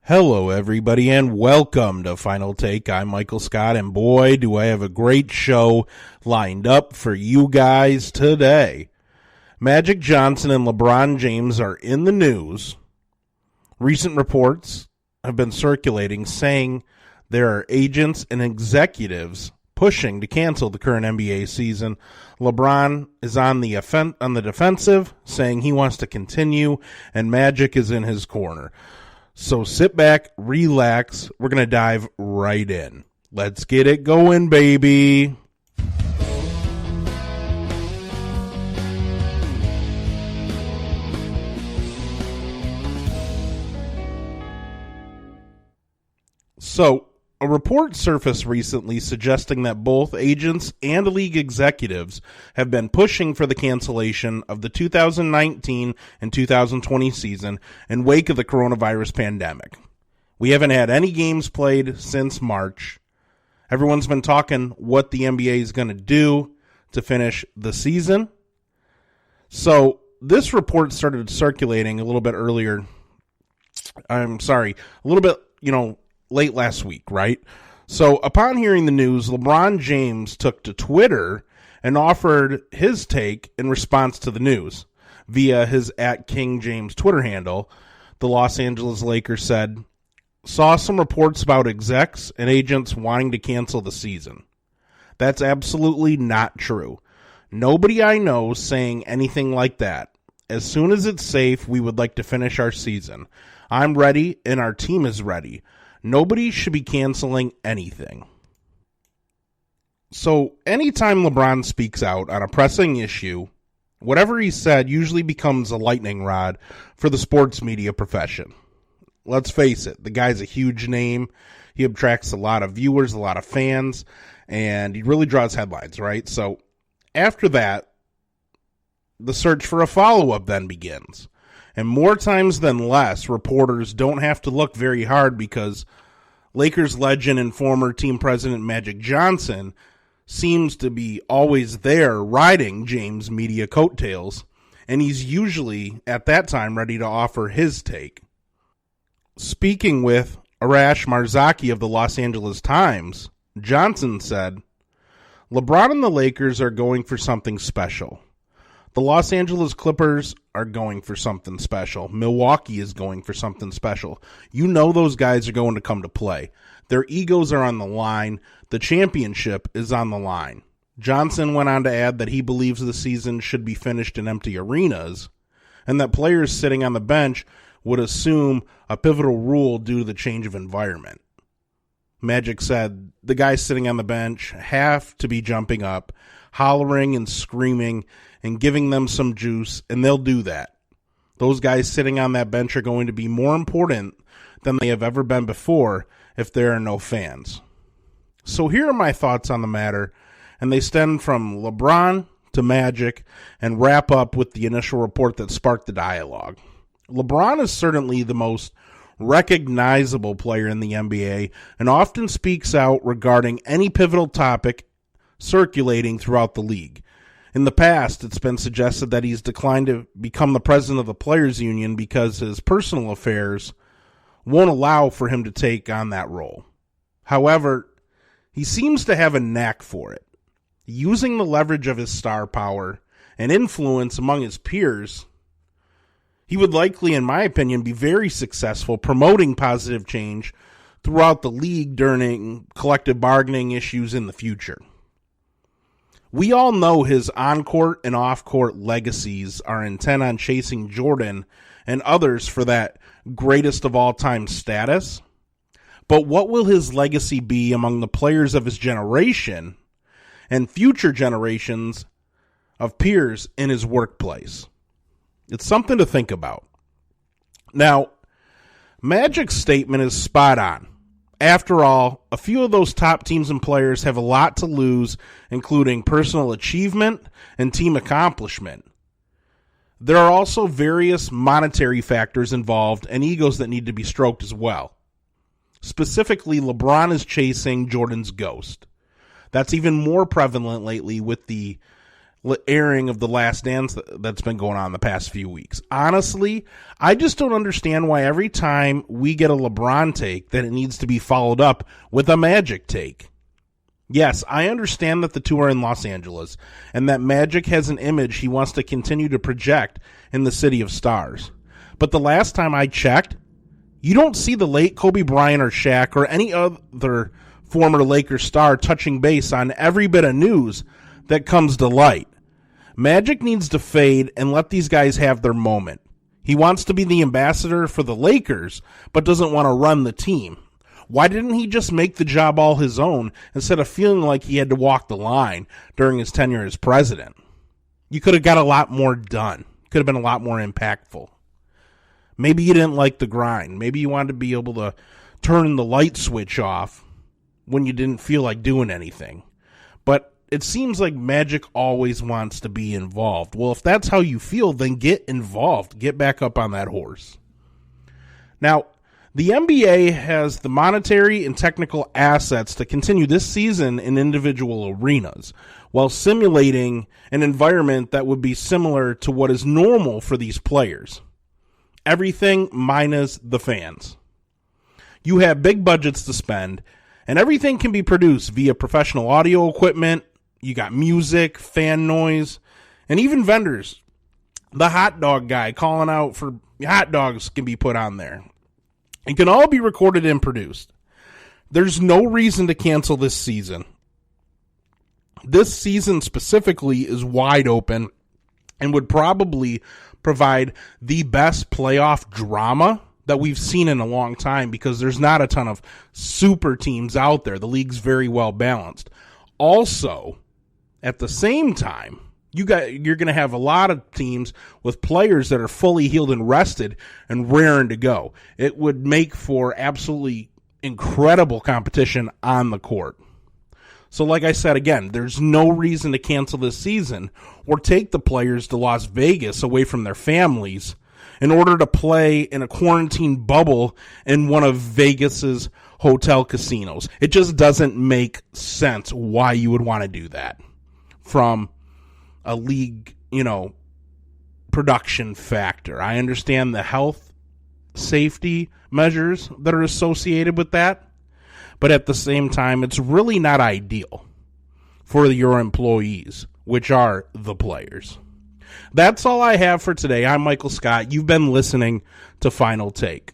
Hello, everybody, and welcome to Final Take. I'm Michael Scott, and boy, do I have a great show lined up for you guys today. Magic Johnson and LeBron James are in the news. Recent reports have been circulating saying there are agents and executives pushing to cancel the current NBA season. LeBron is on the defensive, saying he wants to continue, and Magic is in his corner. So sit back, relax. We're going to dive right in. Let's get it going, baby. So, a report surfaced recently suggesting that both agents and league executives have been pushing for the cancellation of the 2019 and 2020 season in wake of the coronavirus pandemic. We haven't had any games played since March. Everyone's been talking what the NBA is going to do to finish the season. So this report started circulating a little bit late last week, right? So upon hearing the news, LeBron James took to Twitter and offered his take in response to the news. Via his @KingJames Twitter handle, the Los Angeles Lakers said, "Saw some reports about execs and agents wanting to cancel the season. That's absolutely not true. Nobody I know is saying anything like that. As soon as it's safe, we would like to finish our season. I'm ready and our team is ready. Nobody should be canceling anything." So anytime LeBron speaks out on a pressing issue, whatever he said usually becomes a lightning rod for the sports media profession. Let's face it, the guy's a huge name. He attracts a lot of viewers, a lot of fans, and he really draws headlines, right? So after that, the search for a follow-up then begins. And more times than less, reporters don't have to look very hard because Lakers legend and former team president Magic Johnson seems to be always there riding James' media coattails, and he's usually, at that time, ready to offer his take. Speaking with Arash Marzaki of the Los Angeles Times, Johnson said, "LeBron and the Lakers are going for something special. The Los Angeles Clippers are going for something special. Milwaukee is going for something special. You know those guys are going to come to play. Their egos are on the line. The championship is on the line." Johnson went on to add that he believes the season should be finished in empty arenas and that players sitting on the bench would assume a pivotal role due to the change of environment. Magic said the guys sitting on the bench have to be jumping up, hollering and screaming and giving them some juice, and they'll do that. Those guys sitting on that bench are going to be more important than they have ever been before if there are no fans. So here are my thoughts on the matter, and they stem from LeBron to Magic and wrap up with the initial report that sparked the dialogue. LeBron is certainly the most recognizable player in the NBA and often speaks out regarding any pivotal topic circulating throughout the league. In the past, it's been suggested that he's declined to become the president of the Players Union because his personal affairs won't allow for him to take on that role. However, he seems to have a knack for it. Using the leverage of his star power and influence among his peers, he would likely, in my opinion, be very successful promoting positive change throughout the league during collective bargaining issues in the future. We all know his on-court and off-court legacies are intent on chasing Jordan and others for that greatest of all-time status. But what will his legacy be among the players of his generation and future generations of peers in his workplace? It's something to think about. Now, Magic's statement is spot on. After all, a few of those top teams and players have a lot to lose, including personal achievement and team accomplishment. There are also various monetary factors involved and egos that need to be stroked as well. Specifically, LeBron is chasing Jordan's ghost. That's even more prevalent lately with the airing of The Last Dance that's been going on the past few weeks. Honestly, I just don't understand why every time we get a LeBron take that it needs to be followed up with a Magic take. Yes, I understand that the two are in Los Angeles and that Magic has an image he wants to continue to project in the city of stars. But the last time I checked, you don't see the late Kobe Bryant or Shaq or any other former Lakers star touching base on every bit of news that comes to light. Magic needs to fade and let these guys have their moment. He wants to be the ambassador for the Lakers, but doesn't want to run the team. Why didn't he just make the job all his own instead of feeling like he had to walk the line during his tenure as president? You could have got a lot more done. Could have been a lot more impactful. Maybe you didn't like the grind. Maybe you wanted to be able to turn the light switch off when you didn't feel like doing anything. But it seems like Magic always wants to be involved. Well, if that's how you feel, then get involved. Get back up on that horse. Now, the NBA has the monetary and technical assets to continue this season in individual arenas while simulating an environment that would be similar to what is normal for these players. Everything minus the fans. You have big budgets to spend, and everything can be produced via professional audio equipment. You got music, fan noise, and even vendors. The hot dog guy calling out for hot dogs can be put on there. It can all be recorded and produced. There's no reason to cancel this season. This season specifically is wide open and would probably provide the best playoff drama that we've seen in a long time because there's not a ton of super teams out there. The league's very well balanced. Also, at the same time, you're going to have a lot of teams with players that are fully healed and rested and raring to go. It would make for absolutely incredible competition on the court. So like I said, again, there's no reason to cancel this season or take the players to Las Vegas away from their families in order to play in a quarantine bubble in one of Vegas's hotel casinos. It just doesn't make sense why you would want to do that from a league, production factor. I understand the health, safety measures that are associated with that, but at the same time, it's really not ideal for your employees, which are the players. That's all I have for today. I'm Michael Scott. You've been listening to Final Take.